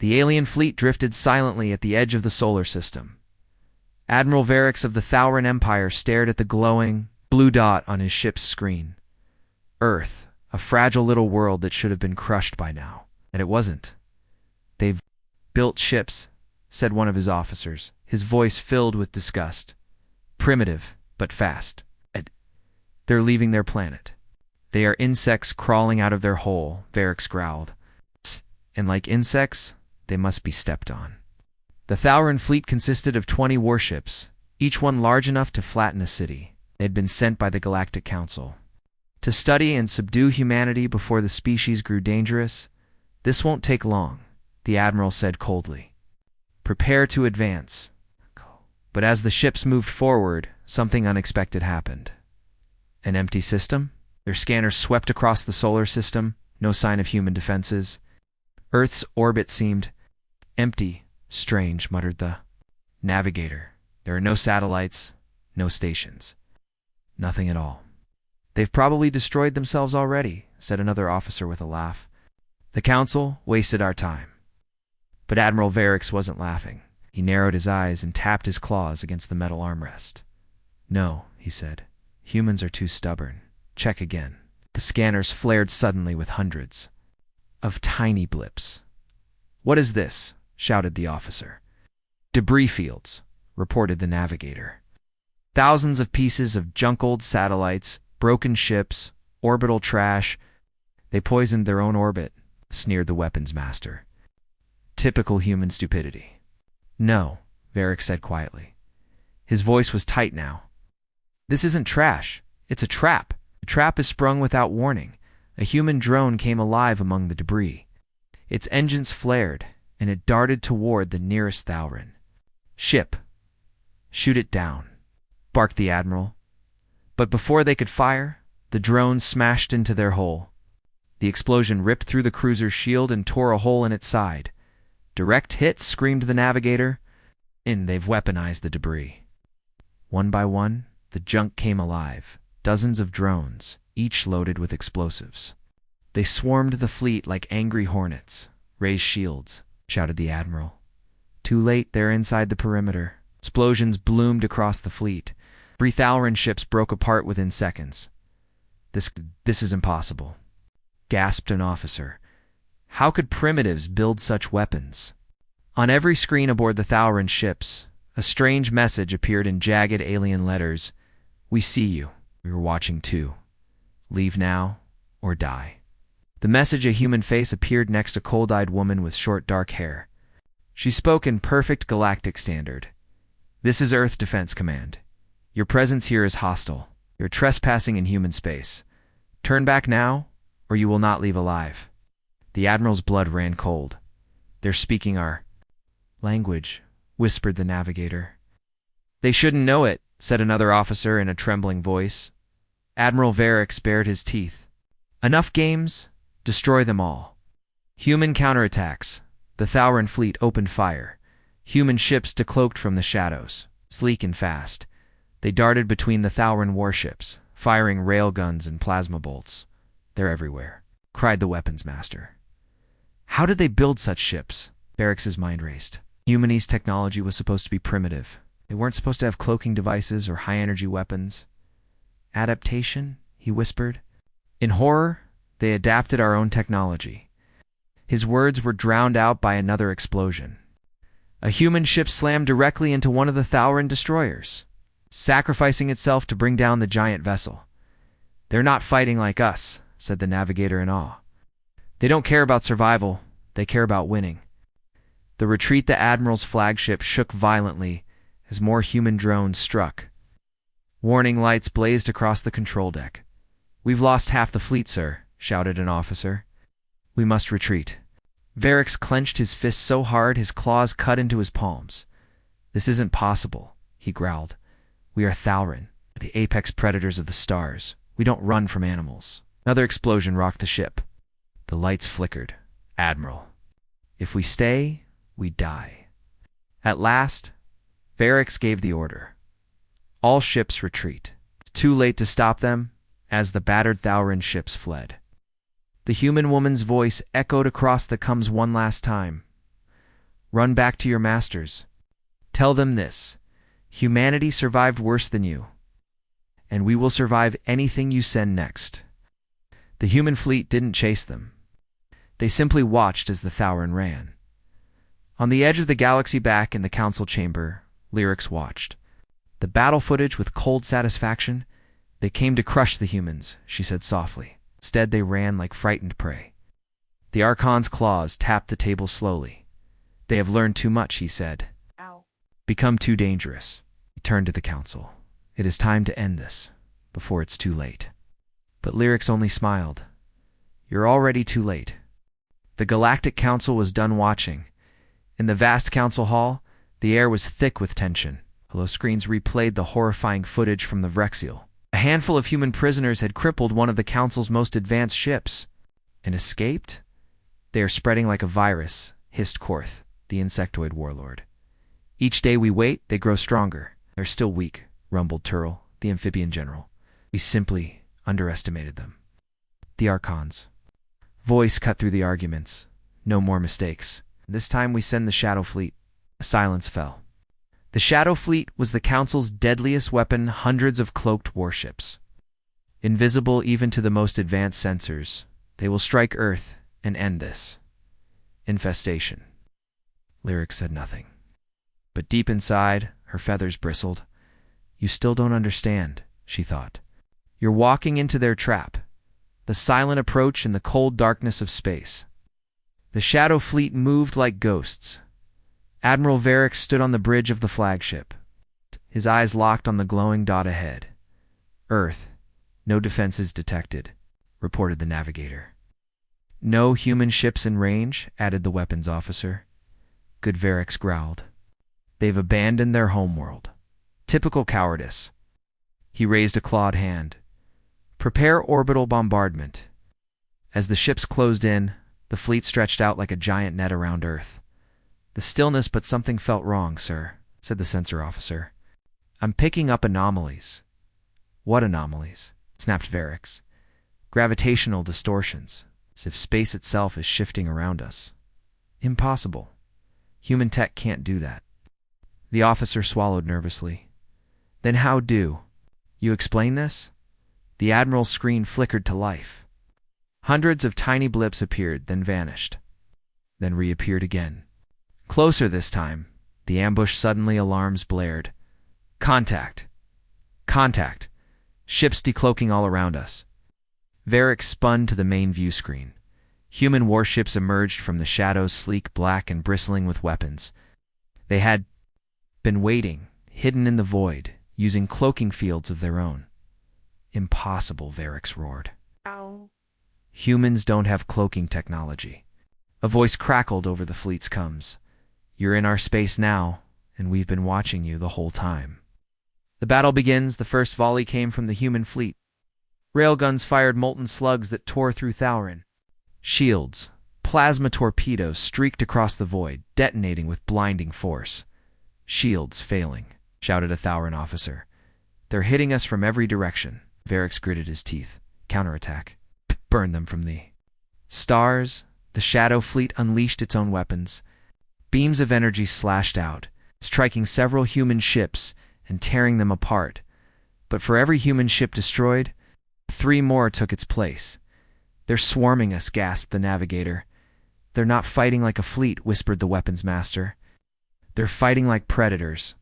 The alien fleet drifted silently at the edge of the solar system. Admiral Varix of the Thauran Empire stared at the glowing blue dot on his ship's screen. Earth, a fragile little world that should have been crushed by now. And it wasn't. "They've built ships," said one of his officers, his voice filled with disgust. "Primitive, but fast. They're leaving their planet." "They are insects crawling out of their hole," Varix growled. "And like insects, they must be stepped on." The Thauran fleet consisted of 20 warships, each one large enough to flatten a city. They had been sent by the Galactic Council to study and subdue humanity before the species grew dangerous. "This won't take long," the admiral said coldly. "Prepare to advance." But as the ships moved forward, something unexpected happened. An empty system? Their scanners swept across the solar system, no sign of human defenses. Earth's orbit seemed empty. "Strange," muttered the navigator. "There are no satellites, no stations. Nothing at all." "They've probably destroyed themselves already," said another officer with a laugh. "The Council wasted our time." But Admiral Varix wasn't laughing. He narrowed his eyes and tapped his claws against the metal armrest. "No," he said. "Humans are too stubborn. Check again." The scanners flared suddenly with hundreds of tiny blips. "What is this?" shouted the officer. "Debris fields," reported the navigator. "Thousands of pieces of junk-old satellites, broken ships, orbital trash. They poisoned their own orbit," sneered the weapons master. "Typical human stupidity." "No," Varix said quietly. His voice was tight now. "This isn't trash. It's a trap. The trap is sprung without warning. A human drone came alive among the debris. Its engines flared, and it darted toward the nearest Thauran ship. "Shoot it down," barked the admiral. But before they could fire, the drone smashed into their hull. The explosion ripped through the cruiser's shield and tore a hole in its side. "Direct hit," screamed the navigator. "And they've weaponized the debris." One by one, the junk came alive. Dozens of drones, each loaded with explosives. "They swarmed the fleet like angry hornets." "Raise shields," shouted the admiral. Too late, they're inside the perimeter. Explosions bloomed across the fleet. 3 Thauran ships broke apart within seconds. This is impossible," gasped an officer. "How could primitives build such weapons?" On every screen aboard the Thauran ships, a strange message appeared in jagged alien letters. "We see you. We were watching too. Leave now or die." The message, a human face, appeared next a cold-eyed woman with short dark hair. She spoke in perfect galactic standard. "This is Earth Defense Command. Your presence here is hostile. You're trespassing in human space. Turn back now, or you will not leave alive." The admiral's blood ran cold. "They're speaking our language," whispered the navigator. "They shouldn't know it," said another officer in a trembling voice. Admiral Varix bared his teeth. "Enough games. Destroy them all." Human counterattacks. The Thauran fleet opened fire. Human ships decloaked from the shadows, sleek and fast. They darted between the Thauran warships, firing railguns and plasma bolts. "They're everywhere," cried the weapons master. "How did they build such ships?" Varix's mind raced. Humanese technology was supposed to be primitive. They weren't supposed to have cloaking devices or high-energy weapons. "Adaptation," he whispered. "In horror, they adapted our own technology." His words were drowned out by another explosion. A human ship slammed directly into one of the Thauran destroyers, sacrificing itself to bring down the giant vessel. "They're not fighting like us," said the navigator in awe. "They don't care about survival. They care about winning." The retreat, the admiral's flagship, shook violently as more human drones struck. Warning lights blazed across the control deck. "We've lost half the fleet, sir," shouted an officer. "We must retreat." Varix clenched his fists so hard his claws cut into his palms. "This isn't possible," he growled. "We are Thauran, the apex predators of the stars. We don't run from animals." Another explosion rocked the ship. The lights flickered. "Admiral, if we stay, we die." At last, Varix gave the order. "All ships retreat." It's too late to stop them, as the battered Thauran ships fled. The human woman's voice echoed across the coms one last time. Run back to your masters. Tell them this. Humanity survived worse than you, and we will survive anything you send next. The human fleet didn't chase them. They simply watched as the Thauren ran. On the edge of the galaxy back in the council chamber, Lyrics watched the battle footage with cold satisfaction. They came to crush the humans, she said softly. Instead, they ran like frightened prey. The Archon's claws tapped the table slowly. They have learned too much, he said. Ow. Become too dangerous. He turned to the council. It is time to end this, before it's too late. But Lyrics only smiled. You're already too late. The Galactic Council was done watching. In the vast council hall, the air was thick with tension. Hello screens replayed the horrifying footage from the Vrexial. A handful of human prisoners had crippled one of the council's most advanced ships. And escaped? They are spreading like a virus, hissed Korth, the insectoid warlord. Each day we wait, they grow stronger. They're still weak, rumbled Turl, the amphibian general. We simply underestimated them. The Archon's voice cut through the arguments. No more mistakes. This time we send the Shadow Fleet. A silence fell. The Shadow Fleet was the Council's deadliest weapon, hundreds of cloaked warships. Invisible even to the most advanced sensors, they will strike Earth and end this infestation. Lyric said nothing. But deep inside, her feathers bristled. You still don't understand, she thought. You're walking into their trap, the silent approach in the cold darkness of space. The Shadow Fleet moved like ghosts. Admiral Varric stood on the bridge of the flagship, his eyes locked on the glowing dot ahead. Earth, no defenses detected, reported the navigator. No human ships in range, added the weapons officer. Good, Varric growled. They've abandoned their homeworld. Typical cowardice. He raised a clawed hand. Prepare orbital bombardment. As the ships closed in, the fleet stretched out like a giant net around Earth. The stillness, but something felt wrong, sir, said the sensor officer. I'm picking up anomalies. What anomalies? Snapped Varric. Gravitational distortions, as if space itself is shifting around us. Impossible. Human tech can't do that. The officer swallowed nervously. Then how do you explain this? The Admiral's screen flickered to life. Hundreds of tiny blips appeared, then vanished, then reappeared again. Closer this time, the ambush suddenly alarms blared. Contact! Contact! Ships decloaking all around us. Varric spun to the main view screen. Human warships emerged from the shadows, sleek, black, and bristling with weapons. They had been waiting, hidden in the void, using cloaking fields of their own. Impossible, Varric roared. Ow. Humans don't have cloaking technology. A voice crackled over the fleet's comms. You're in our space now, and we've been watching you the whole time. The battle begins. The first volley came from the human fleet. Railguns fired molten slugs that tore through Thauren. Shields, plasma torpedoes streaked across the void, detonating with blinding force. Shields failing, shouted a Thauren officer. They're hitting us from every direction. Varric gritted his teeth. Counterattack. Burn them from the stars. The Shadow Fleet unleashed its own weapons. Beams of energy slashed out, striking several human ships and tearing them apart. But for every human ship destroyed, 3 more took its place. They're swarming us, gasped the navigator. They're not fighting like a fleet, whispered the weapons master. They're fighting like predators.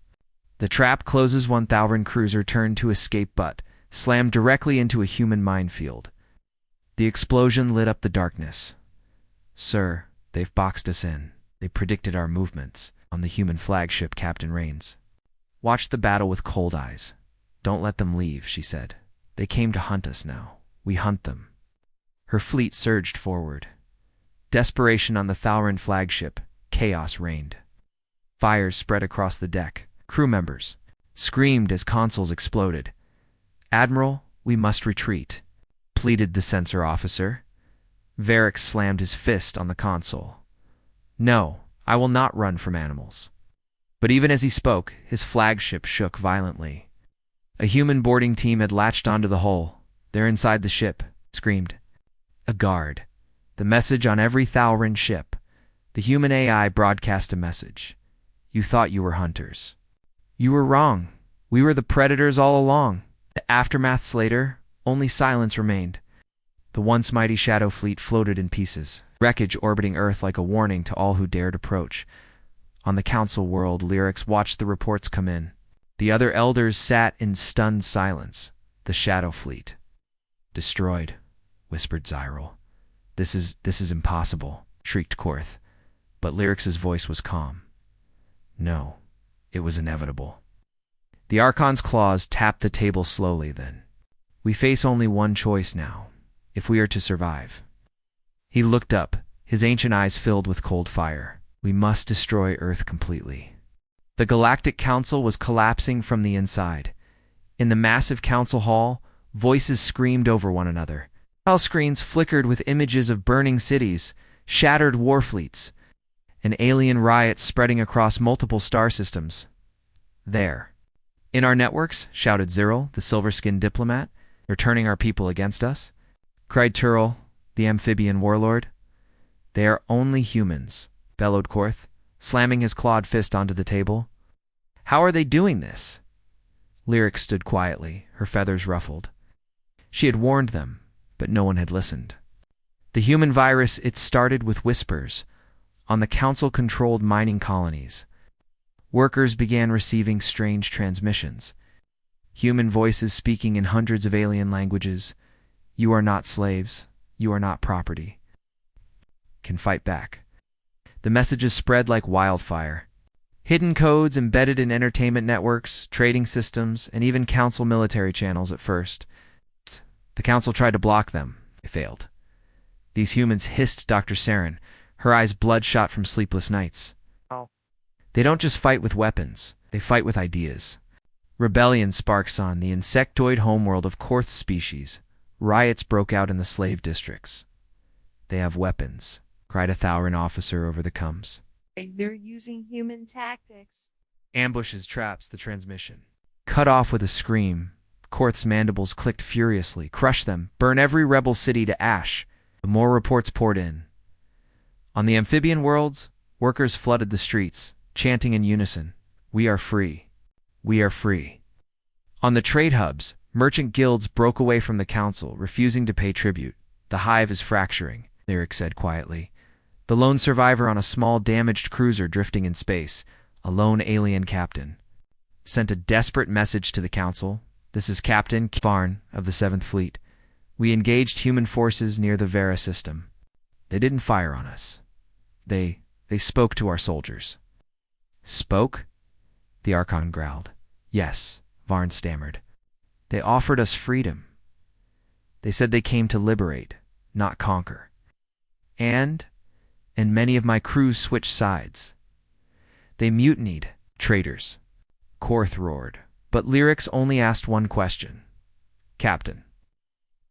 The trap closes. One Thauren cruiser turned to escape but slammed directly into a human minefield. The explosion lit up the darkness. Sir, they've boxed us in. They predicted our movements. On the human flagship, Captain Rains watched the battle with cold eyes. Don't let them leave, she said. They came to hunt us now. We hunt them. Her fleet surged forward. Desperation on the Thauren flagship. Chaos reigned. Fires spread across the deck. Crew members screamed as consoles exploded. Admiral, we must retreat, pleaded the sensor officer. Varric slammed his fist on the console. No, I will not run from animals. But even as he spoke, his flagship shook violently. A human boarding team had latched onto the hull. They're inside the ship, screamed a guard. The message on every Thauren ship. The human AI broadcast a message. You thought you were hunters. You were wrong. We were the predators all along. The aftermaths later, only silence remained. The once mighty shadow fleet floated in pieces, wreckage orbiting Earth like a warning to all who dared approach. On the council world, Lyrics watched the reports come in. The other elders sat in stunned silence. The shadow fleet. Destroyed, whispered Zyril. This is impossible, shrieked Korth. But Lyrics' voice was calm. No, it was inevitable. The Archon's claws tapped the table slowly then. We face only one choice now, if we are to survive. He looked up, his ancient eyes filled with cold fire. We must destroy Earth completely. The Galactic Council was collapsing from the inside. In the massive council hall, voices screamed over one another. Tall screens flickered with images of burning cities, shattered war fleets, and alien riots spreading across multiple star systems. There. In our networks, shouted Zyril, the silver-skinned diplomat, they're turning our people against us, cried Turl, the amphibian warlord. They are only humans, bellowed Korth, slamming his clawed fist onto the table. How are they doing this? Lyric stood quietly, her feathers ruffled. She had warned them, but no one had listened. The human virus, it started with whispers on the council-controlled mining colonies. Workers began receiving strange transmissions. Human voices speaking in hundreds of alien languages. You are not slaves. You are not property. Can fight back. The messages spread like wildfire. Hidden codes embedded in entertainment networks, trading systems, and even council military channels at first. The council tried to block them. They failed. These humans hissed Dr. Saren, her eyes bloodshot from sleepless nights. They don't just fight with weapons, they fight with ideas. Rebellion sparks on the insectoid homeworld of Korth's species. Riots broke out in the slave districts. They have weapons, cried a Thauran officer over the coms. They're using human tactics. Ambushes, traps, the transmission. Cut off with a scream, Korth's mandibles clicked furiously. Crush them, burn every rebel city to ash. The more reports poured in. On the amphibian worlds, workers flooded the streets, chanting in unison, "We are free. We are free." On the trade hubs, merchant guilds broke away from the council, refusing to pay tribute. The hive is fracturing, Lyric said quietly. The lone survivor on a small damaged cruiser drifting in space, a lone alien captain, sent a desperate message to the council. This is Captain Varn of the 7th Fleet. We engaged human forces near the Vera system. They didn't fire on us. They spoke to our soldiers. Spoke? The Archon growled. Yes, Varn stammered. They offered us freedom. They said they came to liberate, not conquer. And many of my crew switched sides. They mutinied, traitors. Korth roared, but Lyrics only asked one question. Captain,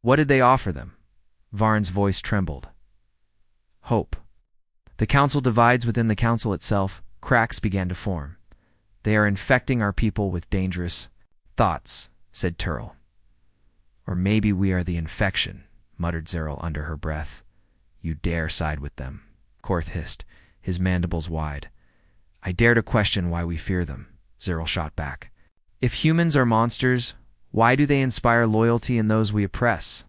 what did they offer them? Varn's voice trembled. Hope. The council divides within the council itself. Cracks began to form. They are infecting our people with dangerous thoughts, said Turl. Or maybe we are the infection, muttered Zyril under her breath. You dare side with them, Korth hissed, his mandibles wide. I dare to question why we fear them, Zyril shot back. If humans are monsters, why do they inspire loyalty in those we oppress?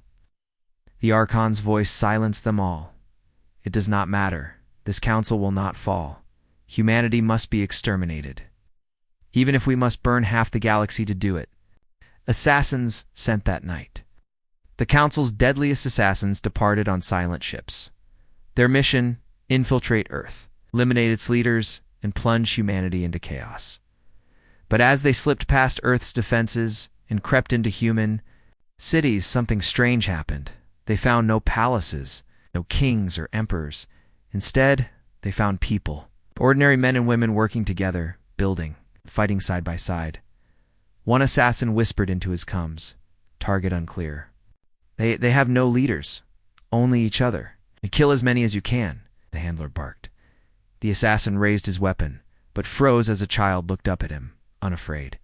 The Archon's voice silenced them all. It does not matter. This council will not fall. Humanity must be exterminated. Even if we must burn half the galaxy to do it. Assassins sent that night. The council's deadliest assassins departed on silent ships. Their mission, infiltrate Earth, eliminate its leaders, and plunge humanity into chaos. But as they slipped past Earth's defenses and crept into human cities, something strange happened. They found no palaces, no kings or emperors. Instead, they found people. Ordinary men and women working together, building, fighting side by side. One assassin whispered into his coms, target unclear. They have no leaders, only each other. And kill as many as you can, the handler barked. The assassin raised his weapon, but froze as a child looked up at him, unafraid.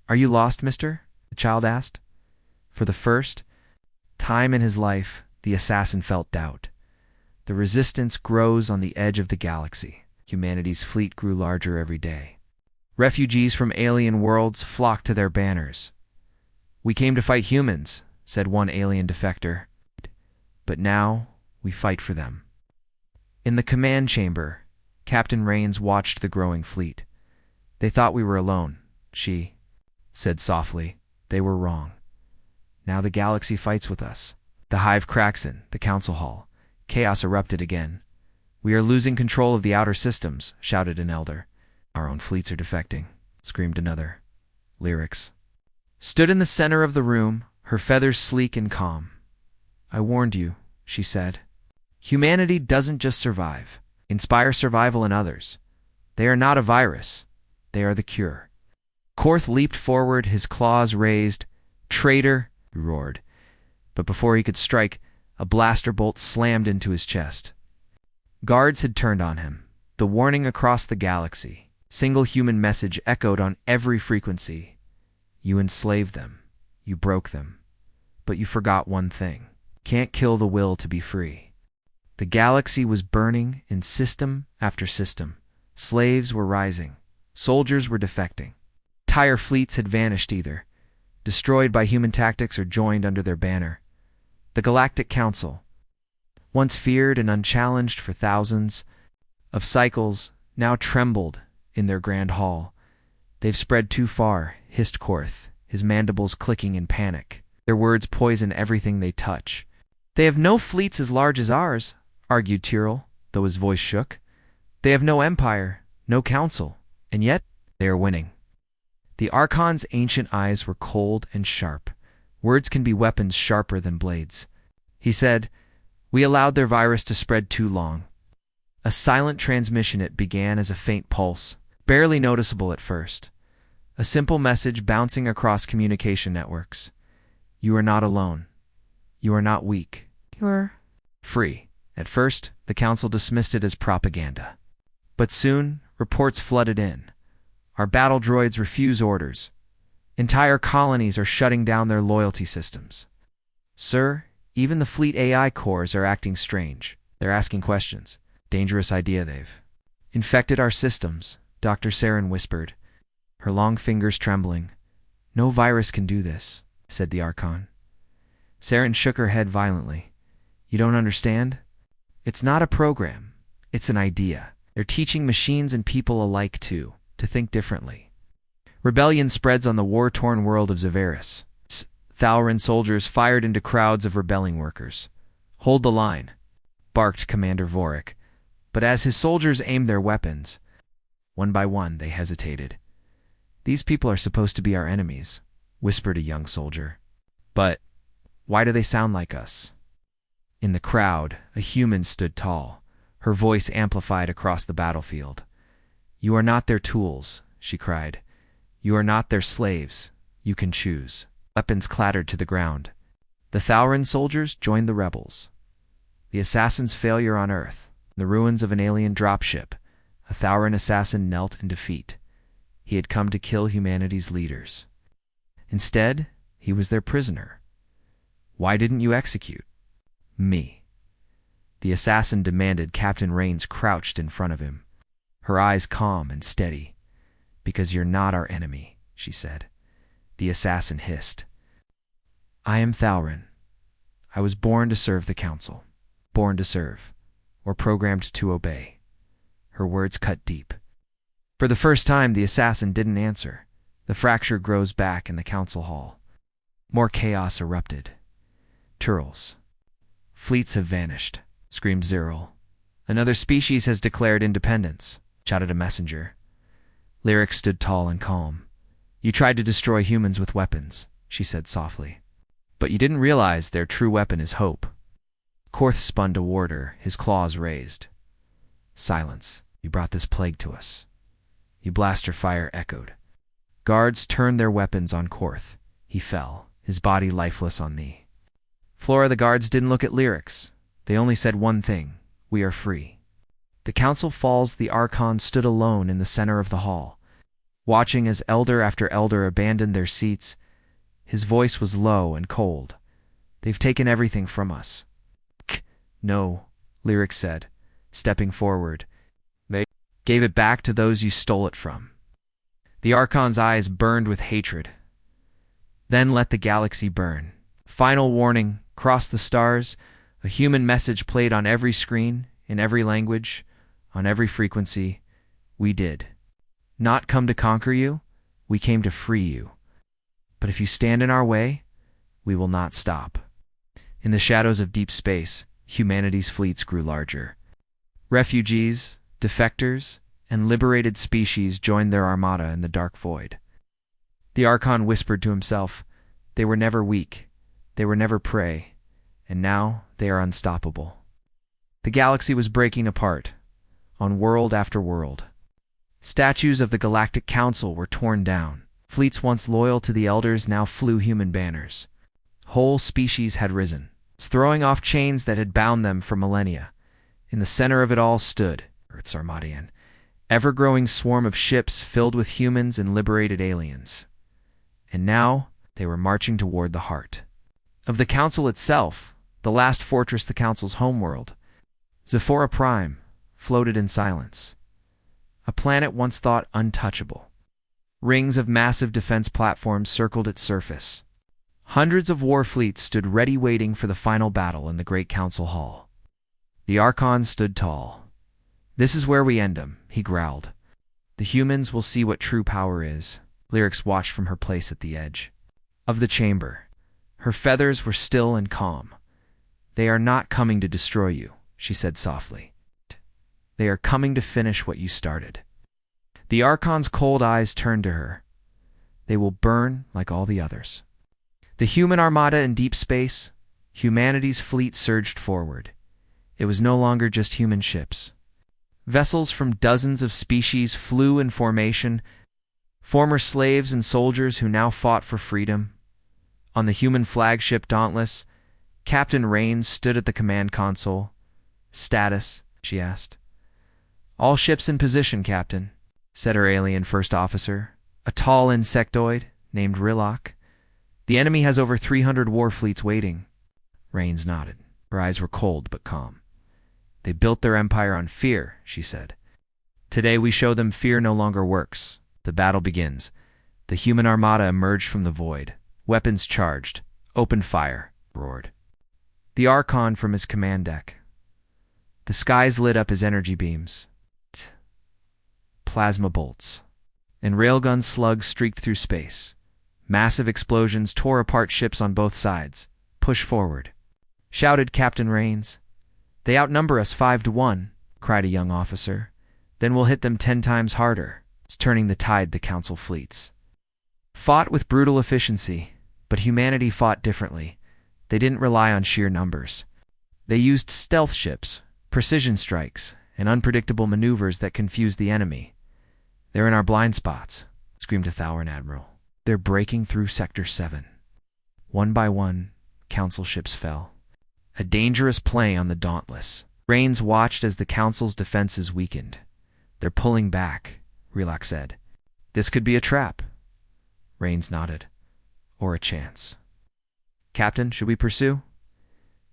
Are you lost, mister? The child asked. For the first time in his life, the assassin felt doubt. The resistance grows on the edge of the galaxy. Humanity's fleet grew larger every day. Refugees from alien worlds flocked to their banners. "We came to fight humans," said one alien defector. "But now we fight for them." In the command chamber, Captain Rains watched the growing fleet. "They thought we were alone," she said softly. "They were wrong. Now the galaxy fights with us." The hive cracks in the council hall. Chaos erupted again. "We are losing control of the outer systems," shouted an elder. "Our own fleets are defecting," screamed another. Lyrics stood in the center of the room, her feathers sleek and calm. "I warned you," she said. "Humanity doesn't just survive. Inspire survival in others. They are not a virus. They are the cure." Korth leaped forward, his claws raised. "Traitor!" he roared. But before he could strike, a blaster bolt slammed into his chest. Guards had turned on him. The warning across the galaxy. Single human message echoed on every frequency. "You enslaved them. You broke them. But you forgot one thing. Can't kill the will to be free." The galaxy was burning in system after system. Slaves were rising. Soldiers were defecting. Entire fleets had vanished, either destroyed by human tactics or joined under their banner. The Galactic Council, once feared and unchallenged for thousands of cycles, now trembled in their grand hall. "They've spread too far," hissed Korth, his mandibles clicking in panic. "Their words poison everything they touch." "They have no fleets as large as ours," argued Tyrrell, though his voice shook. "They have no empire, no council, and yet they are winning." The Archon's ancient eyes were cold and sharp. "Words can be weapons sharper than blades," he said. "We allowed their virus to spread too long." A silent transmission, it began as a faint pulse, barely noticeable at first. A simple message bouncing across communication networks. "You are not alone. You are not weak. You're free." At first, the council dismissed it as propaganda. But soon, reports flooded in. "Our battle droids refuse orders. Entire colonies are shutting down their loyalty systems. Sir, even the fleet AI cores are acting strange. They're asking questions. Dangerous idea they've infected our systems," Dr. Saren whispered, her long fingers trembling. "No virus can do this," said the Archon. Saren shook her head violently. "You don't understand? It's not a program. It's an idea. They're teaching machines and people alike to think differently. Rebellion spreads on the war-torn world of Zavaris. Thauran soldiers fired into crowds of rebelling workers. "Hold the line," barked Commander Vorik. But as his soldiers aimed their weapons, one by one they hesitated. "These people are supposed to be our enemies," whispered a young soldier. "But why do they sound like us?" In the crowd, a human stood tall, her voice amplified across the battlefield. "You are not their tools," she cried. "You are not their slaves. You can choose." Weapons clattered to the ground. The Thauran soldiers joined the rebels. The assassin's failure on Earth, the ruins of an alien dropship. A Thauran assassin knelt in defeat. He had come to kill humanity's leaders. Instead, he was their prisoner. "Why didn't you execute me?" The assassin demanded. Captain Rains crouched in front of him, her eyes calm and steady. "Because you're not our enemy," she said. The assassin hissed. "I am Thauran. I was born to serve the Council. Born to serve, or programmed to obey." Her words cut deep. For the first time, the assassin didn't answer. The fracture grows back in the council hall. More chaos erupted. "Turles. Fleets have vanished," screamed Zyril. "Another species has declared independence," shouted a messenger. Lyric stood tall and calm. "You tried to destroy humans with weapons," she said softly. "But you didn't realize their true weapon is hope." Korth spun toward her, his claws raised. "Silence. You brought this plague to us." The blaster fire echoed. Guards turned their weapons on Korth. He fell, his body lifeless on the floor. The guards didn't look at Lyrics. They only said one thing: "We are free." The council falls. The Archon stood alone in the center of the hall, watching as elder after elder abandoned their seats. His voice was low and cold. "They've taken everything from us." "No," Lyric said, stepping forward. They gave it back to those you stole it from. The Archon's eyes burned with hatred. Then let the galaxy burn. Final warning, cross the stars, a human message played on every screen, in every language, on every frequency. We did not come to conquer you, we came to free you. But if you stand in our way, we will not stop. In the shadows of deep space, humanity's fleets grew larger. Refugees, defectors, and liberated species joined their armada in the dark void. The Archon whispered to himself, they were never weak, they were never prey, and now they are unstoppable. The galaxy was breaking apart, on world after world. Statues of the Galactic Council were torn down. Fleets once loyal to the Elders now flew human banners. Whole species had risen, throwing off chains that had bound them for millennia. In the center of it all stood Earth's Armadian, ever-growing swarm of ships filled with humans and liberated aliens. And now they were marching toward the heart of the Council itself, the last fortress, the Council's homeworld. Zephora Prime floated in silence, a planet once thought untouchable. Rings of massive defense platforms circled its surface. Hundreds of war fleets stood ready, waiting for the final battle in the great council hall. The Archon stood tall. This is where we end him, he growled. The humans will see what true power is. Lyrics watched from her place at the edge of the chamber. Her feathers were still and calm. They are not coming to destroy you, she said softly. They are coming to finish what you started. The Archon's cold eyes turned to her. They will burn like all the others. The human armada in deep space, humanity's fleet surged forward. It was no longer just human ships. Vessels from dozens of species flew in formation, former slaves and soldiers who now fought for freedom. On the human flagship Dauntless, Captain Rains stood at the command console. Status, she asked. All ships in position, Captain, said her alien first officer, a tall insectoid named Rillock. The enemy has over 300 war fleets waiting. Rains nodded. Her eyes were cold but calm. They built their empire on fear, she said. Today we show them fear no longer works. The battle begins. The human armada emerged from the void. Weapons charged. Open fire, roared the Archon from his command deck. The skies lit up as energy beams. Plasma bolts and railgun slugs streaked through space. Massive explosions tore apart ships on both sides. Push forward, shouted Captain Rains. They outnumber us 5-1, cried a young officer. Then we'll hit them 10 times harder. It's turning the tide, the Council fleets fought with brutal efficiency, but humanity fought differently. They didn't rely on sheer numbers. They used stealth ships, precision strikes, and unpredictable maneuvers that confused the enemy. They're in our blind spots, screamed a Thauran admiral. They're breaking through Sector 7. One by one, Council ships fell. A dangerous play on the Dauntless. Rains watched as the Council's defenses weakened. They're pulling back, Rillock said. This could be a trap. Rains nodded. Or a chance. Captain, should we pursue?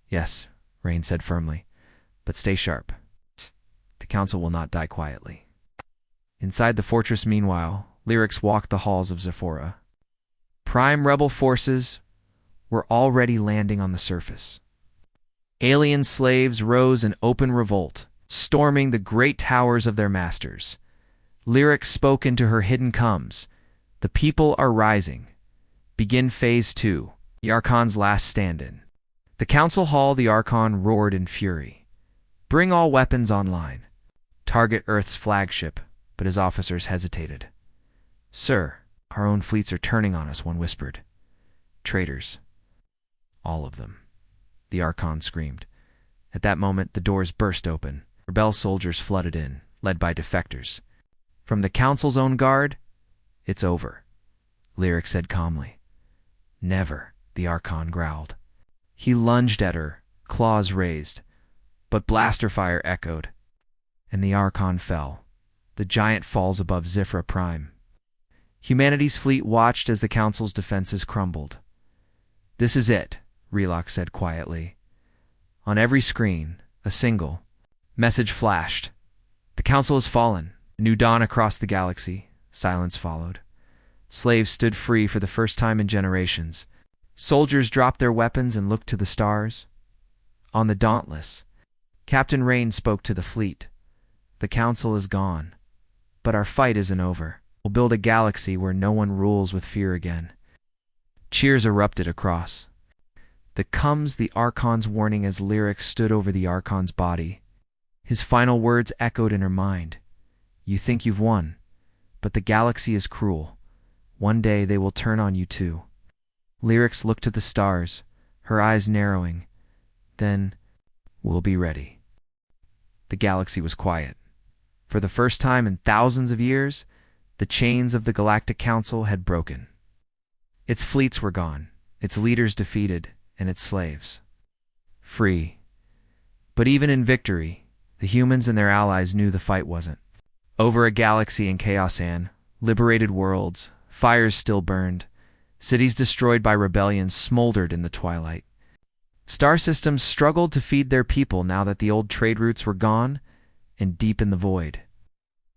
Yes, Rains said firmly. But stay sharp. The Council will not die quietly. Inside the fortress, meanwhile, Lyrics walked the halls of Zephora. Prime rebel forces were already landing on the surface. Alien slaves rose in open revolt, storming the great towers of their masters. Lyric spoke into her hidden coms. The people are rising. Begin Phase 2, the Archon's last stand-in. The council hall, the Archon roared in fury. Bring all weapons online. Target Earth's flagship, but his officers hesitated. Sir, our own fleets are turning on us, one whispered. Traitors. All of them. The Archon screamed. At that moment, the doors burst open. Rebel soldiers flooded in, led by defectors. From the Council's own guard, it's over, Lyric said calmly. Never, the Archon growled. He lunged at her, claws raised, but blaster fire echoed, and the Archon fell. The giant falls above Zephora Prime. Humanity's fleet watched as the Council's defenses crumbled. This is it, Rillock said quietly. On every screen, a single, Message flashed. The council has fallen. A new dawn across the galaxy. Silence followed. Slaves stood free for the first time in generations. Soldiers dropped their weapons and looked to the stars. On the Dauntless, Captain Rain spoke to the fleet. The council is gone, but our fight isn't over. We'll build a galaxy where no one rules with fear again. Cheers erupted across. The comes the Archon's warning as Lyric stood over the Archon's body. His final words echoed in her mind. You think you've won, but the galaxy is cruel. One day they will turn on you too. Lyrics looked to the stars, her eyes narrowing. Then, we'll be ready. The galaxy was quiet. For the first time in thousands of years, the chains of the Galactic Council had broken. Its fleets were gone, its leaders defeated, and its slaves free. But even in victory, the humans and their allies knew the fight wasn't over. A galaxy in chaos, liberated worlds, fires still burned, cities destroyed by rebellion smoldered in the twilight. Star systems struggled to feed their people now that the old trade routes were gone, and deep in the void,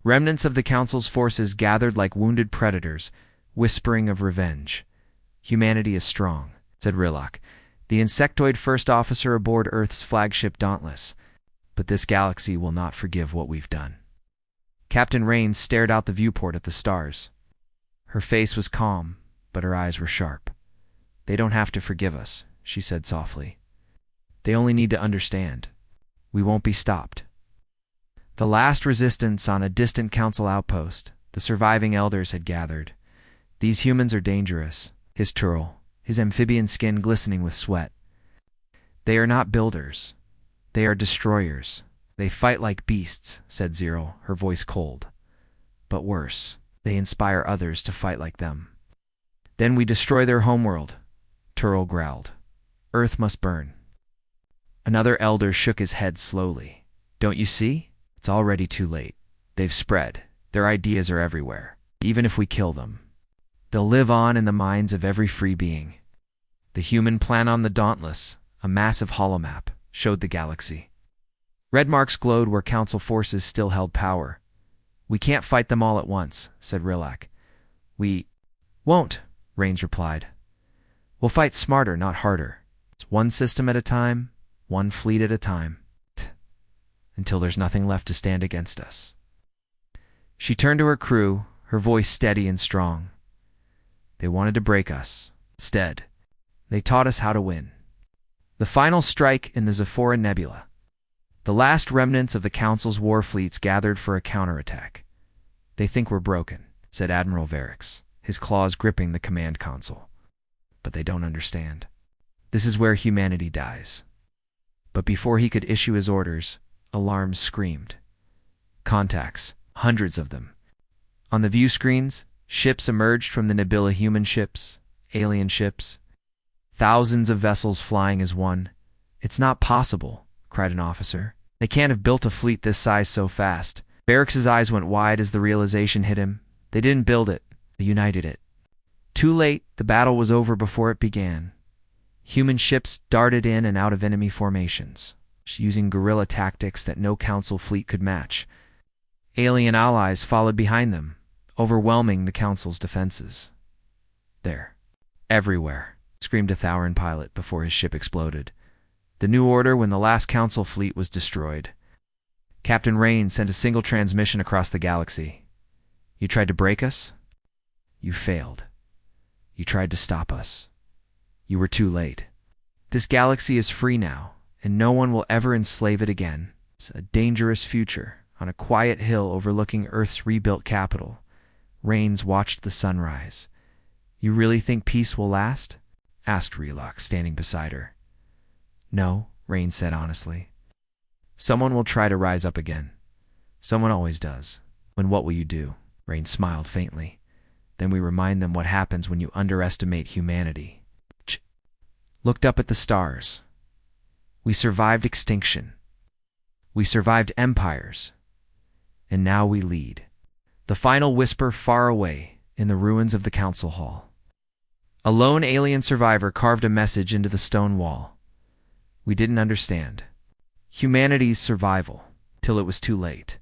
remnants of the Council's forces gathered like wounded predators, whispering of revenge. Humanity is strong, said Rilak, the insectoid first officer aboard Earth's flagship Dauntless, but this galaxy will not forgive what we've done. Captain Rain stared out the viewport at the stars. Her face was calm, but her eyes were sharp. They don't have to forgive us, she said softly. They only need to understand. We won't be stopped. The last resistance on a distant council outpost, the surviving elders had gathered. These humans are dangerous, hissed Turl, his amphibian skin glistening with sweat. They are not builders. They are destroyers. They fight like beasts, said Zero, her voice cold. But worse, they inspire others to fight like them. Then we destroy their homeworld, Turl growled. Earth must burn. Another elder shook his head slowly. Don't you see? It's already too late. They've spread. Their ideas are everywhere. Even if we kill them, they'll live on in the minds of every free being. The human plan on the Dauntless, a massive holomap, showed the galaxy. Red marks glowed where council forces still held power. We can't fight them all at once, said Rilak. We won't, Rains replied. We'll fight smarter, not harder. It's one system at a time, one fleet at a time, until there's nothing left to stand against us. She turned to her crew, her voice steady and strong. They wanted to break us. Instead, they taught us how to win. The final strike in the Zephora Nebula. The last remnants of the Council's war fleets gathered for a counterattack. They think we're broken, said Admiral Varix, his claws gripping the command console. But they don't understand. This is where humanity dies. But before he could issue his orders, alarms screamed. Contacts, hundreds of them. On the view screens, ships emerged from the Nebula, human ships, alien ships. Thousands of vessels flying as one. It's not possible, cried an officer. They can't have built a fleet this size so fast. Varix's eyes went wide as the realization hit him. They didn't build it, they united it. Too late, the battle was over before it began. Human ships darted in and out of enemy formations, using guerrilla tactics that no Council fleet could match. Alien allies followed behind them, overwhelming the Council's defenses. There, everywhere, screamed a Thauran pilot before his ship exploded. The new order when the last Council fleet was destroyed. Captain Rain sent a single transmission across the galaxy. You tried to break us? You failed. You tried to stop us. You were too late. This galaxy is free now, and no one will ever enslave it again. It's a dangerous future, on a quiet hill overlooking Earth's rebuilt capital. Rains watched the sunrise. You really think peace will last? Asked Relok, standing beside her. No, Rain said honestly. Someone will try to rise up again. Someone always does. When what will you do? Rain smiled faintly. Then we remind them what happens when you underestimate humanity. Looked up at the stars. We survived extinction. We survived empires. And now we lead. The final whisper far away in the ruins of the council hall. A lone alien survivor carved a message into the stone wall. We didn't understand. Humanity's survival. till it was too late.